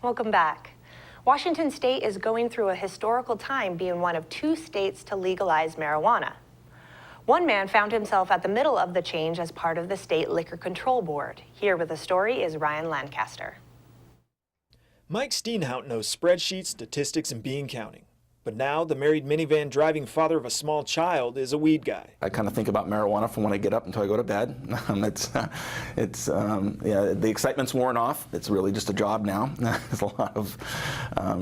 Welcome back. Washington State is going through a historical time being one of 2 states to legalize marijuana. One man found himself at the middle of the change as part of the State Liquor Control Board. Here with the story is Ryan Lancaster. Mike Steenhout knows spreadsheets, statistics, and bean counting. But now, the married minivan driving father of a small child is a weed guy. I kind of think about marijuana from when I get up until I go to bed. Yeah, the excitement's worn off. It's really just a job now. There's a lot of,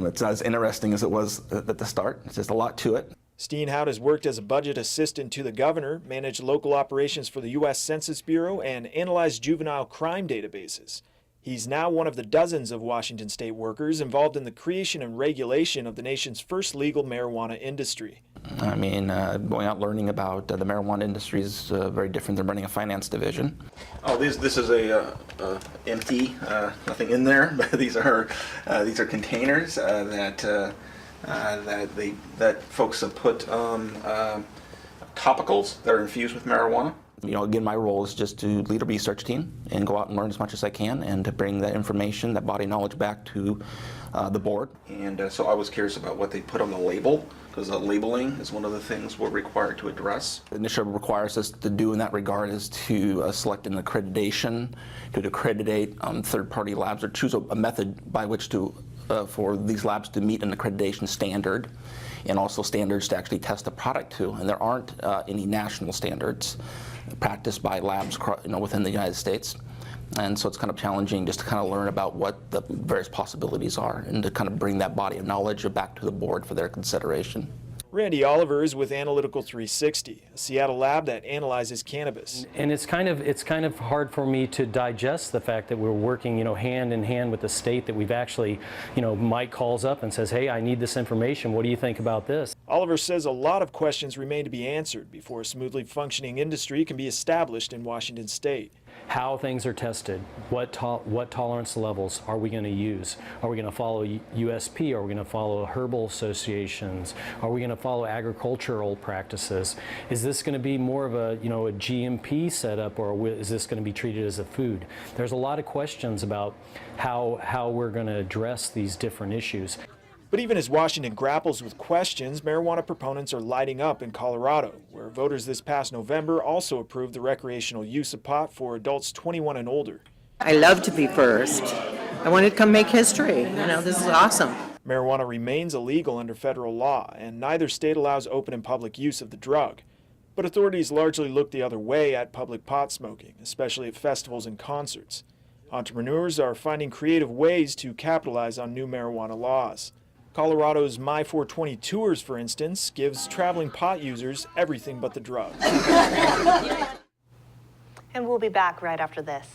it's not as interesting as it was at the start. It's just a lot to it. Steenhout has worked as a budget assistant to the governor, managed local operations for the U.S. Census Bureau, and analyzed juvenile crime databases. He's now one of the dozens of Washington State workers involved in the creation and regulation of the nation's first legal marijuana industry. I mean, going out learning about the marijuana industry is very different than running a finance division. Oh, this is a empty, nothing in there. But these are containers that folks have put topicals that are infused with marijuana. You know, again, my role is just to lead a research team and go out and learn as much as I can and to bring that information, that body knowledge back to the board. And so I was curious about what they put on the label, because labeling is one of the things we're required to address. The initiative requires us to do in that regard is to select an accreditation, to accreditate third-party labs, or choose a method by which to for these labs to meet an accreditation standard, and also standards to actually test the product to. And there aren't any national standards practiced by labs, within the United States. And so it's kind of challenging just to kind of learn about what the various possibilities are and to kind of bring that body of knowledge back to the board for their consideration. Randy Oliver is with Analytical 360, a Seattle lab that analyzes cannabis. And it's kind of hard for me to digest the fact that we're working, hand in hand with the state, that we've actually, Mike calls up and says, hey, I need this information. What do you think about this? Oliver says a lot of questions remain to be answered before a smoothly functioning industry can be established in Washington State. How things are tested, what tolerance levels are we going to use? Are we going to follow USP? Are we going to follow herbal associations? Are we going to follow agricultural practices? Is this going to be more of a GMP setup, or is this going to be treated as a food? There's a lot of questions about how we're going to address these different issues. But even as Washington grapples with questions, marijuana proponents are lighting up in Colorado, where voters this past November also approved the recreational use of pot for adults 21 and older. I love to be first. I wanted to come make history. This is awesome. Marijuana remains illegal under federal law, and neither state allows open and public use of the drug. But authorities largely look the other way at public pot smoking, especially at festivals and concerts. Entrepreneurs are finding creative ways to capitalize on new marijuana laws. Colorado's My 420 Tours, for instance, gives traveling pot users everything but the drug. And we'll be back right after this.